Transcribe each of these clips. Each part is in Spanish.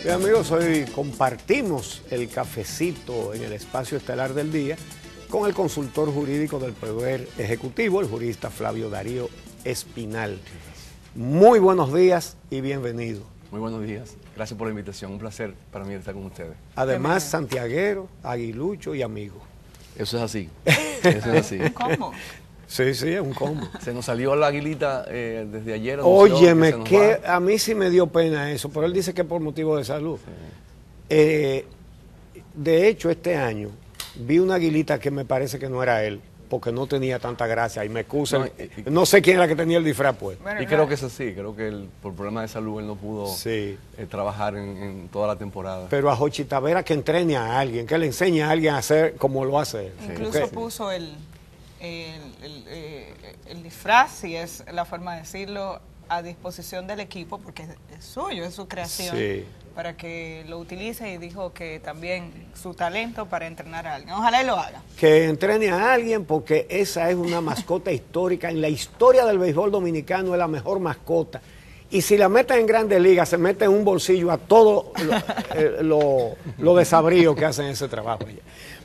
Bien, amigos, hoy compartimos el cafecito en el espacio estelar del día con el consultor jurídico del Poder Ejecutivo, el jurista Flavio Darío Espinal. Muy buenos días y bienvenido. Muy buenos días. Gracias por la invitación. Un placer para mí estar con ustedes. Además, santiaguero, aguilucho y amigo. Eso es así. Eso es así. ¿Cómo? Sí, es un combo. Se nos salió la aguilita desde ayer. Óyeme, que a mí sí me dio pena eso, pero él dice que por motivo de salud. Sí. De hecho, este año vi una aguilita que me parece que no era él, porque no tenía tanta gracia, y me excusan. No sé quién era que tenía el disfraz, pues. Bueno, y creo que es así, creo que por problemas de salud él no pudo trabajar en toda la temporada. Pero a Jochi Tavera que entrene a alguien, que le enseñe a alguien a hacer como lo hace él. Incluso puso el disfraz, si es la forma de decirlo, a disposición del equipo, porque es suyo, es su creación, para que lo utilice, y dijo que también su talento para entrenar a alguien. Ojalá y lo haga. Que entrene a alguien, porque esa es una mascota histórica. En la historia del béisbol dominicano es la mejor mascota. Y si la meten en Grandes Ligas, se mete en un bolsillo a todo lo desabrío que hacen ese trabajo allá.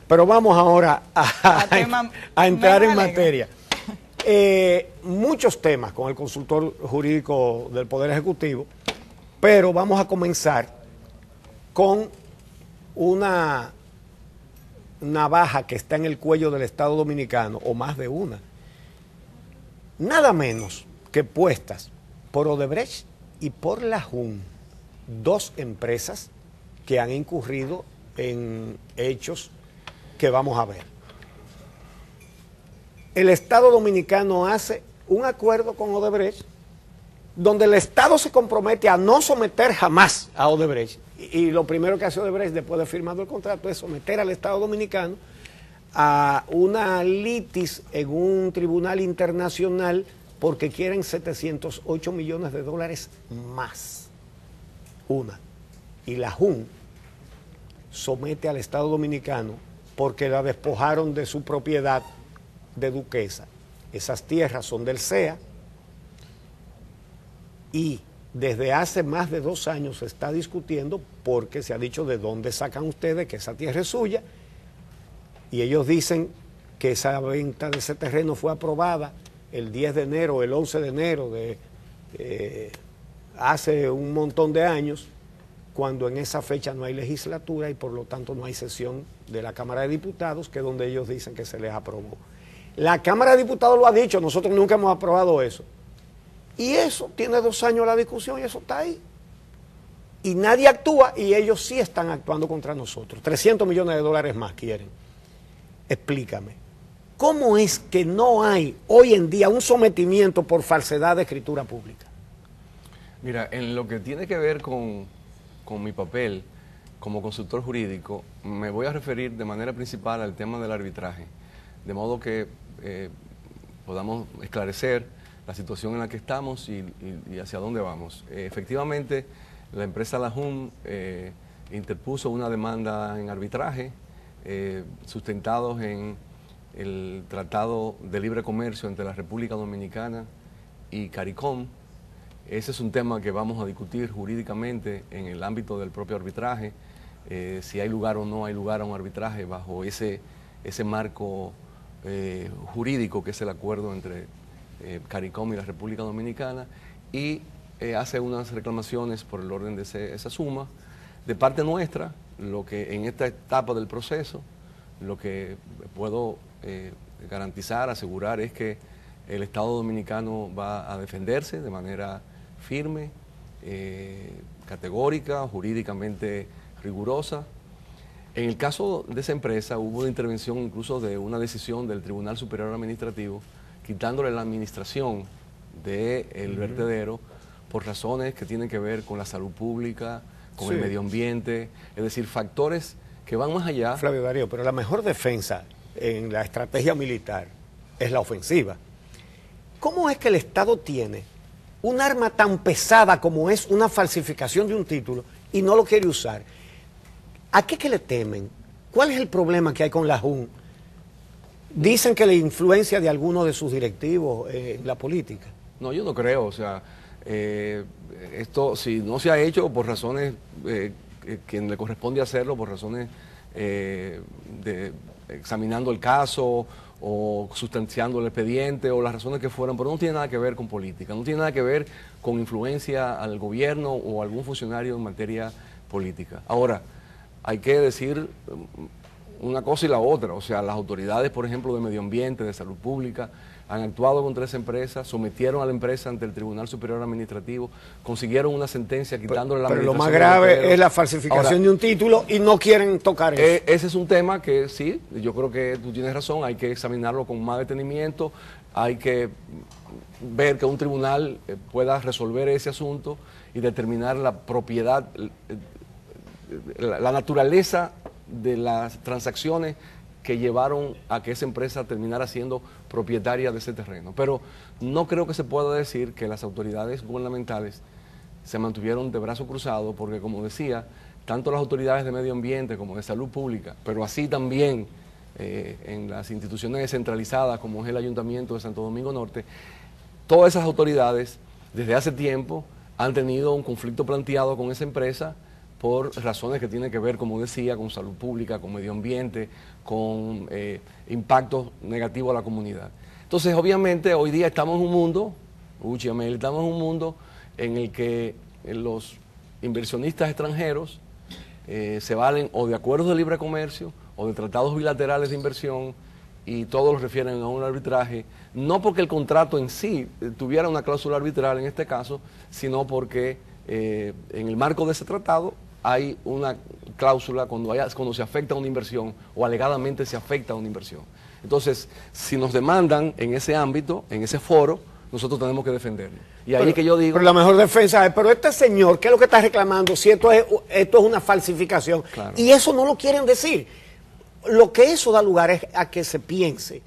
Pero vamos ahora a entrar en materia. Muchos temas con el consultor jurídico del Poder Ejecutivo, pero vamos a comenzar con una navaja que está en el cuello del Estado Dominicano, o más de una. Nada menos que puestas por Odebrecht y por la JUN, dos empresas que han incurrido en hechos que vamos a ver. El Estado Dominicano hace un acuerdo con Odebrecht donde el Estado se compromete a no someter jamás a Odebrecht, y lo primero que hace Odebrecht después de firmado el contrato es someter al Estado Dominicano a una litis en un tribunal internacional porque quieren 708 millones de dólares más. Y la JUN somete al Estado Dominicano porque la despojaron de su propiedad de Duquesa. Esas tierras son del CEA y desde hace más de 2 años se está discutiendo porque se ha dicho de dónde sacan ustedes que esa tierra es suya, y ellos dicen que esa venta de ese terreno fue aprobada el 10 de enero, el 11 de enero de hace un montón de años, cuando en esa fecha no hay legislatura y por lo tanto no hay sesión de la Cámara de Diputados, que es donde ellos dicen que se les aprobó. La Cámara de Diputados lo ha dicho, nosotros nunca hemos aprobado eso. Y eso tiene 2 años la discusión y eso está ahí. Y nadie actúa, y ellos sí están actuando contra nosotros. 300 millones de dólares más quieren. Explícame, ¿cómo es que no hay hoy en día un sometimiento por falsedad de escritura pública? Mira, en lo que tiene que ver con mi papel como consultor jurídico, me voy a referir de manera principal al tema del arbitraje, de modo que podamos esclarecer la situación en la que estamos y hacia dónde vamos. Efectivamente, la empresa La JUN interpuso una demanda en arbitraje, sustentados en el Tratado de Libre Comercio entre la República Dominicana y CARICOM. Ese es un tema que vamos a discutir jurídicamente en el ámbito del propio arbitraje, si hay lugar o no hay lugar a un arbitraje bajo ese marco jurídico que es el acuerdo entre CARICOM y la República Dominicana, y hace unas reclamaciones por el orden de esa suma. De parte nuestra, lo que en esta etapa del proceso, lo que puedo garantizar, asegurar, es que el Estado Dominicano va a defenderse de manera firme, categórica, jurídicamente rigurosa. En el caso de esa empresa hubo una intervención incluso de una decisión del Tribunal Superior Administrativo quitándole la administración del vertedero por razones que tienen que ver con la salud pública, con el medio ambiente, es decir, factores que van más allá. Flavio Darío, pero la mejor defensa en la estrategia militar es la ofensiva. ¿Cómo es que el Estado tiene un arma tan pesada como es una falsificación de un título y no lo quiere usar? ¿A qué que le temen? ¿Cuál es el problema que hay con la JUN? Dicen que la influencia de algunos de sus directivos en la política. No, yo no creo, o sea, esto si no se ha hecho por razones quien le corresponde hacerlo por razones examinando el caso o sustanciando el expediente o las razones que fueran, pero no tiene nada que ver con política, no tiene nada que ver con influencia al gobierno o a algún funcionario en materia política. Ahora, hay que decir una cosa y la otra, o sea, las autoridades, por ejemplo, de medio ambiente, de salud pública, han actuado contra esa empresa, sometieron a la empresa ante el Tribunal Superior Administrativo, consiguieron una sentencia quitándole la Pero lo administración más grave del es la falsificación de un título y no quieren tocar eso. Ese es un tema que sí, yo creo que tú tienes razón, hay que examinarlo con más detenimiento, hay que ver que un tribunal pueda resolver ese asunto y determinar la propiedad, la naturaleza de las transacciones que llevaron a que esa empresa terminara siendo propietaria de ese terreno. Pero no creo que se pueda decir que las autoridades gubernamentales se mantuvieron de brazo cruzado, porque como decía, tanto las autoridades de medio ambiente como de salud pública, pero así también en las instituciones descentralizadas como es el Ayuntamiento de Santo Domingo Norte, todas esas autoridades desde hace tiempo han tenido un conflicto planteado con esa empresa por razones que tienen que ver, como decía, con salud pública, con medio ambiente, con impactos negativos a la comunidad. Entonces, obviamente, hoy día estamos en un mundo, estamos en un mundo en el que los inversionistas extranjeros se valen o de acuerdos de libre comercio o de tratados bilaterales de inversión y todos los refieren a un arbitraje, no porque el contrato en sí tuviera una cláusula arbitral en este caso, sino porque en el marco de ese tratado hay una cláusula cuando se afecta a una inversión o alegadamente se afecta a una inversión. Entonces, si nos demandan en ese ámbito, en ese foro, nosotros tenemos que defenderlo. Y ahí es que yo digo... Pero la mejor defensa es, pero este señor, ¿qué es lo que está reclamando? Si esto es una falsificación. Claro. Y eso no lo quieren decir. Lo que eso da lugar es a que se piense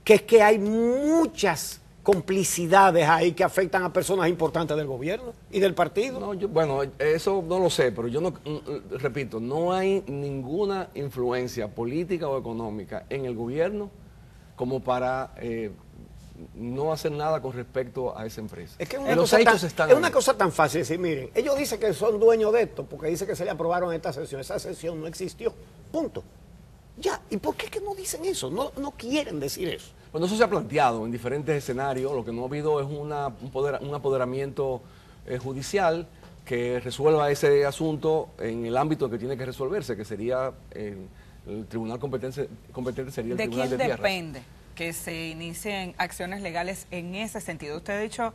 que es que hay muchas complicidades ahí que afectan a personas importantes del gobierno y del partido. No, bueno, eso no lo sé, pero yo no, repito, no hay ninguna influencia política o económica en el gobierno como para no hacer nada con respecto a esa empresa. Es que es una cosa tan fácil decir, miren, ellos dicen que son dueños de esto porque dicen que se le aprobaron esta sesión. Esa sesión no existió, punto. Ya, ¿y por qué es que no dicen eso? No quieren decir eso. Bueno, eso se ha planteado en diferentes escenarios. Lo que no ha habido es un apoderamiento judicial que resuelva ese asunto en el ámbito que tiene que resolverse, que sería el tribunal competente sería el Tribunal de Tierras. ¿De quién depende que se inicien acciones legales en ese sentido? Usted ha dicho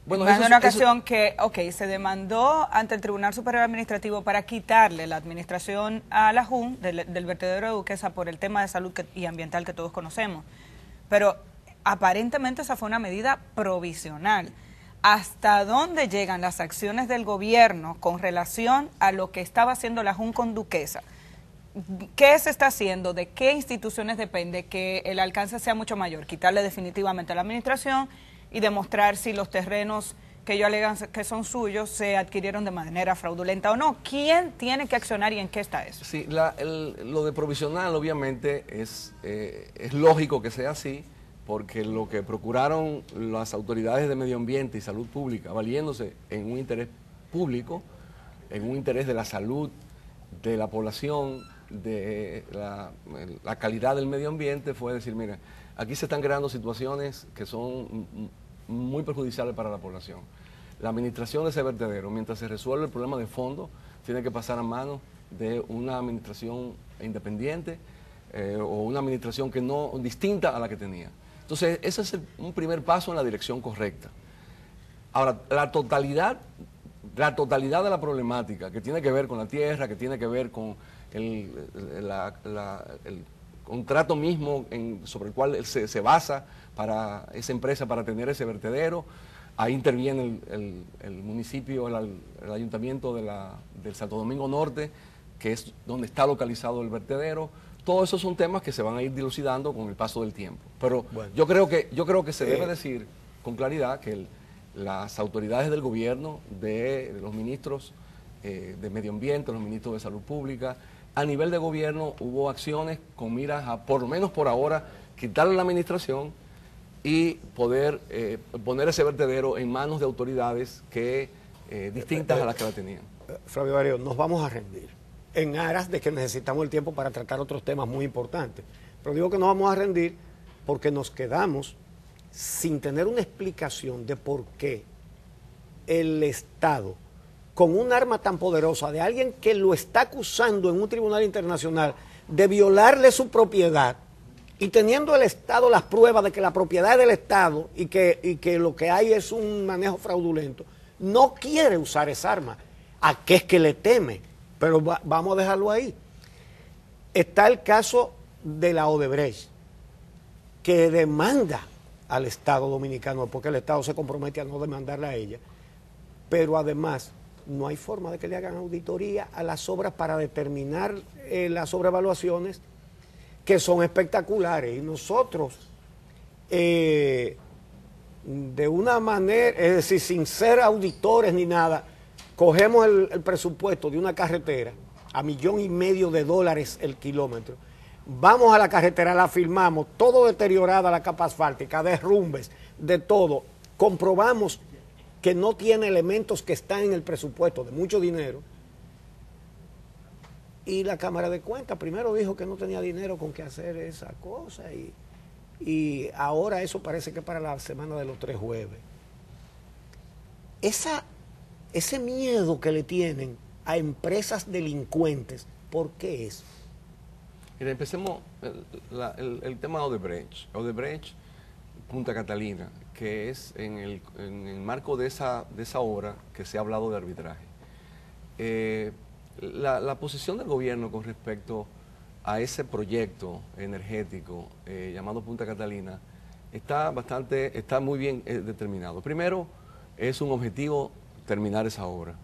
bueno, en una ocasión que, se demandó ante el Tribunal Superior Administrativo para quitarle la administración a la JUN del vertedero de Duquesa por el tema de salud y ambiental que todos conocemos. Pero aparentemente esa fue una medida provisional. ¿Hasta dónde llegan las acciones del gobierno con relación a lo que estaba haciendo la JUN con Duquesa? ¿Qué se está haciendo? ¿De qué instituciones depende que el alcance sea mucho mayor? Quitarle definitivamente a la administración y demostrar si los terrenos que ellos alegan que son suyos se adquirieron de manera fraudulenta o no. ¿Quién tiene que accionar y en qué está eso? Sí, lo de provisional obviamente es lógico que sea así, porque lo que procuraron las autoridades de medio ambiente y salud pública, valiéndose en un interés público, en un interés de la salud de la población, de la calidad del medio ambiente, fue decir, mira, aquí se están creando situaciones que son muy perjudiciales para la población. La administración de ese vertedero, mientras se resuelve el problema de fondo, tiene que pasar a manos de una administración independiente o una administración que no distinta a la que tenía. Entonces, ese es un primer paso en la dirección correcta. Ahora, la totalidad de la problemática que tiene que ver con la tierra, que tiene que ver con el contrato mismo sobre el cual se basa para esa empresa para tener ese vertedero. Ahí interviene el municipio, el ayuntamiento del Santo Domingo Norte, que es donde está localizado el vertedero. Todos esos son temas que se van a ir dilucidando con el paso del tiempo. Pero bueno, yo creo que se debe decir con claridad que las autoridades del gobierno, de los ministros de Medio Ambiente, los ministros de Salud Pública, a nivel de gobierno hubo acciones con miras a, por lo menos por ahora, quitarle la administración y poder poner ese vertedero en manos de autoridades distintas a las que la tenían. Flavio Barrio, nos vamos a rendir. en aras de que necesitamos el tiempo para tratar otros temas muy importantes. Pero digo que no vamos a rendir porque nos quedamos sin tener una explicación de por qué el Estado, con un arma tan poderosa de alguien que lo está acusando en un tribunal internacional de violarle su propiedad, y teniendo el Estado las pruebas de que la propiedad es del Estado y que lo que hay es un manejo fraudulento, no quiere usar esa arma. ¿A qué es que le teme? Pero vamos a dejarlo ahí. Está el caso de la Odebrecht, que demanda al Estado dominicano, porque el Estado se compromete a no demandarla a ella, pero además no hay forma de que le hagan auditoría a las obras para determinar las sobrevaluaciones, que son espectaculares. Y nosotros, de una manera, es decir, sin ser auditores ni nada, cogemos el presupuesto de una carretera a $1,500,000 el kilómetro, vamos a la carretera, la filmamos, todo deteriorada la capa asfáltica, derrumbes, de todo, comprobamos que no tiene elementos que están en el presupuesto de mucho dinero, y la Cámara de Cuentas primero dijo que no tenía dinero con qué hacer esa cosa, y ahora eso parece que para la semana de los 3 jueves. Ese miedo que le tienen a empresas delincuentes, ¿por qué es? Mira, empecemos el tema de Odebrecht. Odebrecht, Punta Catalina, que es en el marco de esa obra que se ha hablado de arbitraje. La posición del gobierno con respecto a ese proyecto energético llamado Punta Catalina está muy bien determinado. Primero, es un objetivo terminar esa obra.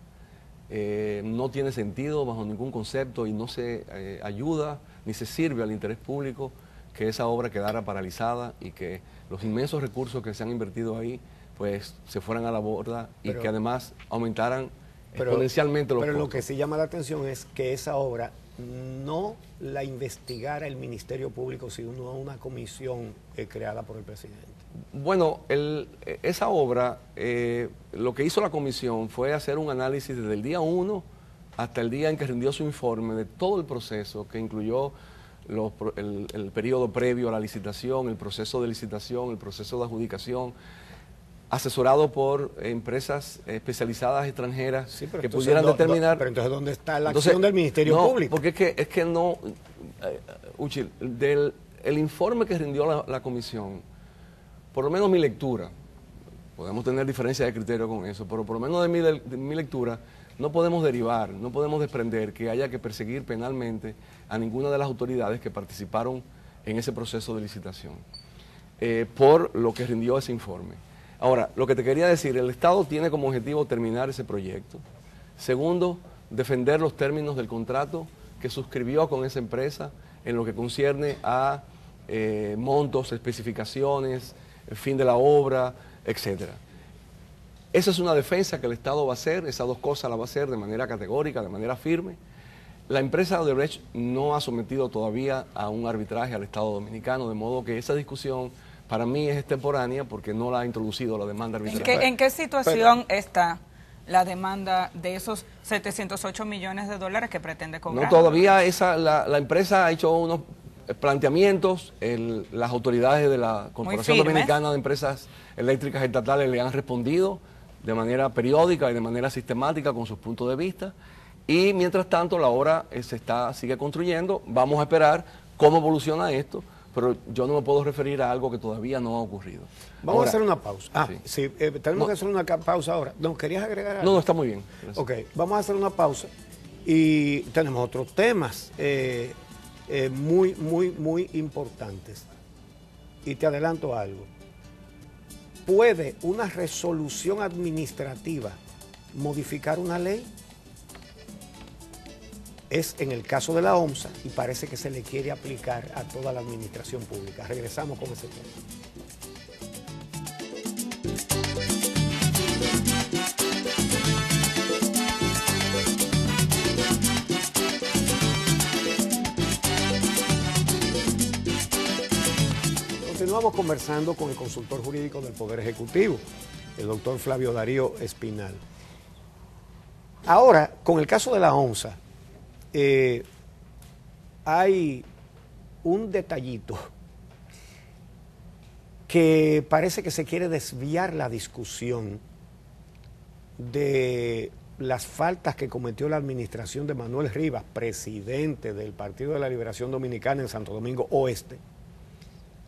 No tiene sentido bajo ningún concepto y no se ayuda ni se sirve al interés público que esa obra quedara paralizada y que los inmensos recursos que se han invertido ahí pues se fueran a la borda y que además aumentaran exponencialmente los costos. Pero lo que sí llama la atención es que esa obra no la investigara el Ministerio Público, sino una comisión creada por el presidente. Bueno, esa obra, lo que hizo la comisión fue hacer un análisis desde el día 1 hasta el día en que rindió su informe de todo el proceso, que incluyó el periodo previo a la licitación, el proceso de licitación, el proceso de adjudicación, asesorado por empresas especializadas extranjeras que pudieran determinar... Pero entonces, ¿dónde está la acción del Ministerio Público? Porque es que no... Uchil, el informe que rindió la comisión, por lo menos mi lectura, podemos tener diferencias de criterio con eso, pero por lo menos de mi lectura, no podemos derivar, no podemos desprender que haya que perseguir penalmente a ninguna de las autoridades que participaron en ese proceso de licitación, por lo que rindió ese informe. Ahora, lo que te quería decir, el Estado tiene como objetivo terminar ese proyecto. Segundo, defender los términos del contrato que suscribió con esa empresa en lo que concierne a montos, especificaciones, el fin de la obra, etcétera. Esa es una defensa que el Estado va a hacer, esas dos cosas las va a hacer de manera categórica, de manera firme. La empresa Odebrecht no ha sometido todavía a un arbitraje al Estado dominicano, de modo que esa discusión para mí es extemporánea porque no la ha introducido la demanda arbitral. ¿En qué situación está la demanda de esos $708 millones que pretende cobrar? No, todavía la empresa ha hecho unos planteamientos, las autoridades de la Corporación Dominicana de Empresas Eléctricas Estatales le han respondido de manera periódica y de manera sistemática con sus puntos de vista, y mientras tanto la obra sigue construyendo. Vamos a esperar cómo evoluciona esto, pero yo no me puedo referir a algo que todavía no ha ocurrido. Vamos a hacer una pausa. Sí, tenemos que hacer una pausa ahora. ¿No querías agregar algo? No, está muy bien. Gracias. Ok, vamos a hacer una pausa y tenemos otros temas muy importantes. Y te adelanto algo. ¿Puede una resolución administrativa modificar una ley? Es en el caso de la OMSA y parece que se le quiere aplicar a toda la administración pública. Regresamos con ese tema. Continuamos conversando con el consultor jurídico del Poder Ejecutivo, el doctor Flavio Darío Espinal. Ahora, con el caso de la OMSA, hay un detallito que parece que se quiere desviar la discusión de las faltas que cometió la administración de Manuel Rivas, presidente del Partido de la Liberación Dominicana en Santo Domingo Oeste,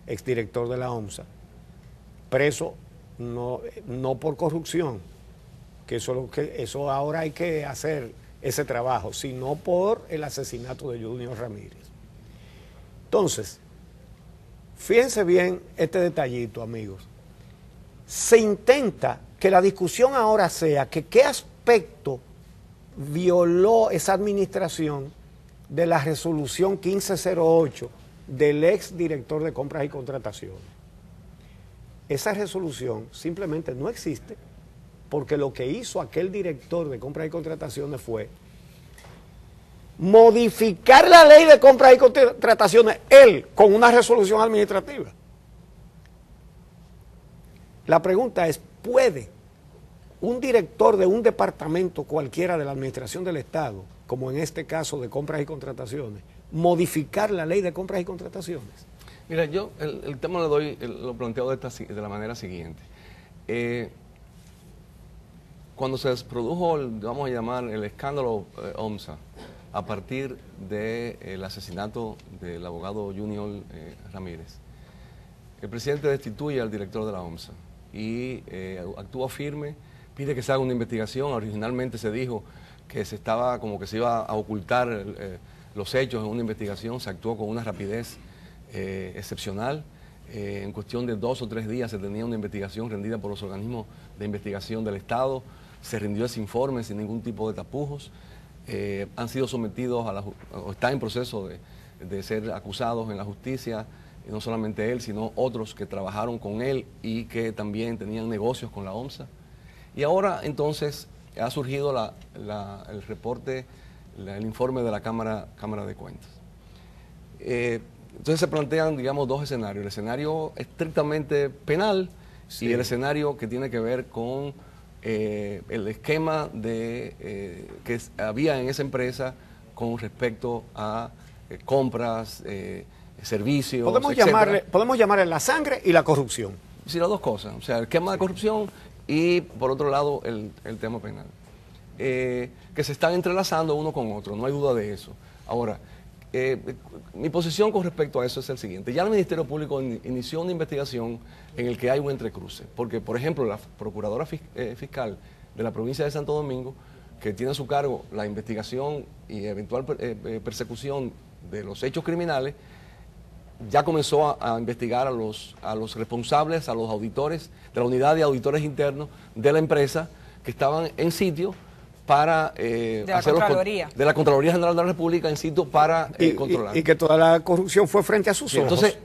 exdirector de la OMSA, preso no por corrupción, que eso ahora hay que hacer ese trabajo, sino por el asesinato de Junior Ramírez. Entonces, fíjense bien este detallito, amigos. Se intenta que la discusión ahora sea que qué aspecto violó esa administración de la resolución 1508 del ex director de compras y contrataciones. Esa resolución simplemente no existe porque lo que hizo aquel director de compras y contrataciones fue modificar la ley de compras y contrataciones, él, con una resolución administrativa. La pregunta es, ¿puede un director de un departamento cualquiera de la administración del Estado, como en este caso de compras y contrataciones, modificar la ley de compras y contrataciones? Mira, yo el tema lo planteo de la manera siguiente. Cuando se produjo, vamos a llamar, el escándalo OMSA, a partir del asesinato del abogado Junior Ramírez, el presidente destituye al director de la OMSA y actúa firme, pide que se haga una investigación. Originalmente se dijo que se iba a ocultar los hechos en una investigación. Se actuó con una rapidez excepcional. En cuestión de 2 o 3 días se tenía una investigación rendida por los organismos de investigación del Estado. Se rindió ese informe sin ningún tipo de tapujos. Han sido sometidos o están en proceso de ser acusados en la justicia, y no solamente él, sino otros que trabajaron con él y que también tenían negocios con la OMSA. Y ahora entonces ha surgido el reporte, el informe de la Cámara de Cuentas. Entonces se plantean, digamos, 2 escenarios: el escenario estrictamente penal, sí, y el escenario que tiene que ver con el esquema que había en esa empresa con respecto a compras, servicios, podemos llamarle la sangre y la corrupción. Sí, las 2 cosas, o sea, el esquema de corrupción y, por otro lado, el tema penal, que se están entrelazando uno con otro, no hay duda de eso. Ahora, mi posición con respecto a eso es el siguiente: ya el Ministerio Público inició una investigación en el que hay un entrecruce, porque, por ejemplo, la Procuradora Fiscal de la provincia de Santo Domingo, que tiene a su cargo la investigación y eventual persecución de los hechos criminales, ya comenzó a investigar a los responsables, a los auditores de la unidad de auditores internos de la empresa que estaban en sitio para de la Contraloría General de la República en sitio para controlar. Y que toda la corrupción fue frente a sus ojos. Entonces,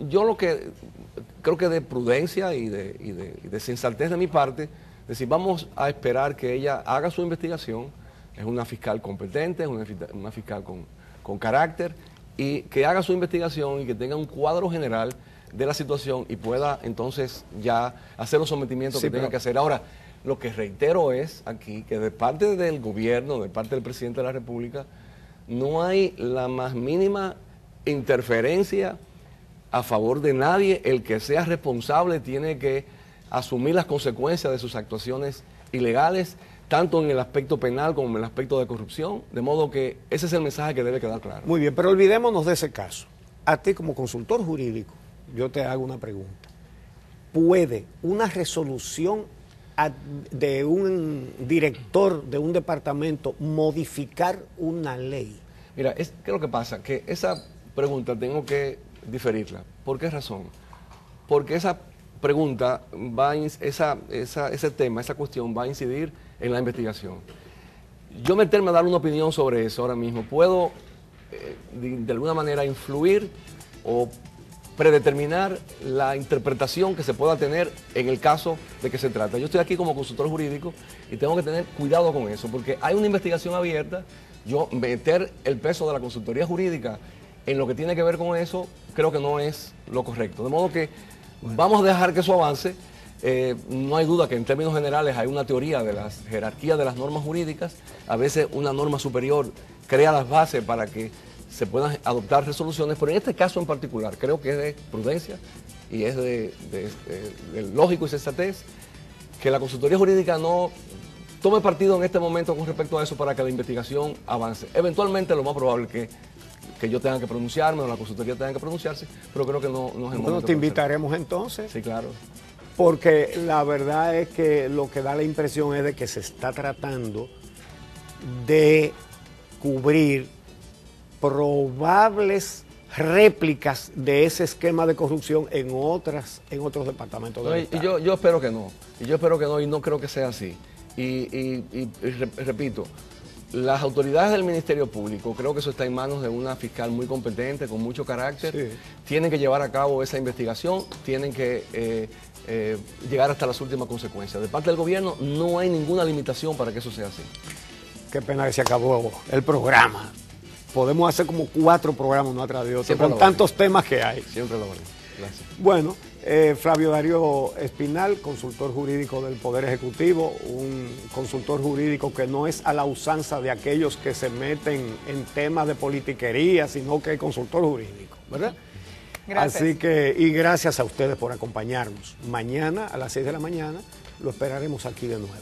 yo lo que creo que de prudencia y de sensatez de mi parte, es decir, vamos a esperar que ella haga su investigación. Es una fiscal competente, es una fiscal con carácter, y que haga su investigación y que tenga un cuadro general de la situación y pueda entonces ya hacer los sometimientos que tenga que hacer. Ahora, lo que reitero es aquí que de parte del gobierno, de parte del presidente de la República, no hay la más mínima interferencia a favor de nadie. El que sea responsable tiene que asumir las consecuencias de sus actuaciones ilegales, tanto en el aspecto penal como en el aspecto de corrupción, de modo que ese es el mensaje que debe quedar claro. Muy bien, pero olvidémonos de ese caso. A ti, como consultor jurídico, yo te hago una pregunta. ¿Puede una resolución de un director de un departamento modificar una ley? Mira, ¿qué es lo que pasa? Que esa pregunta tengo que diferirla. ¿Por qué razón? Porque esa pregunta, ese tema, esa cuestión va a incidir en la investigación. Yo meterme a dar una opinión sobre eso ahora mismo, puedo de alguna manera influir o predeterminar la interpretación que se pueda tener en el caso de que se trata. Yo estoy aquí como consultor jurídico y tengo que tener cuidado con eso, porque hay una investigación abierta. Yo meter el peso de la consultoría jurídica en lo que tiene que ver con eso, creo que no es lo correcto. De modo que vamos a dejar que eso avance. No hay duda que en términos generales hay una teoría de las jerarquías de las normas jurídicas. A veces una norma superior crea las bases para que se puedan adoptar resoluciones, pero en este caso en particular creo que es de prudencia y es de lógico y sensatez que la consultoría jurídica no tome partido en este momento con respecto a eso para que la investigación avance. Eventualmente lo más probable es que yo tenga que pronunciarme o la consultoría tenga que pronunciarse, pero creo que no es el momento. Bueno, te invitaremos entonces. Sí, claro. Porque la verdad es que lo que da la impresión es de que se está tratando de cubrir probables réplicas de ese esquema de corrupción en otros departamentos del Estado. Yo espero que no, y no creo que sea así. Y repito, las autoridades del Ministerio Público, creo que eso está en manos de una fiscal muy competente, con mucho carácter, sí, tienen que llevar a cabo esa investigación, tienen que llegar hasta las últimas consecuencias. De parte del gobierno no hay ninguna limitación para que eso sea así. Qué pena que se acabó el programa. Podemos hacer como 4 programas uno atrás de otro, con tantos temas que hay. Siempre lo haré. Gracias. Bueno, Flavio Darío Espinal, consultor jurídico del Poder Ejecutivo, un consultor jurídico que no es a la usanza de aquellos que se meten en temas de politiquería, sino que es consultor jurídico, ¿verdad? Gracias. Así que, y gracias a ustedes por acompañarnos. Mañana a las 6 de la mañana lo esperaremos aquí de nuevo.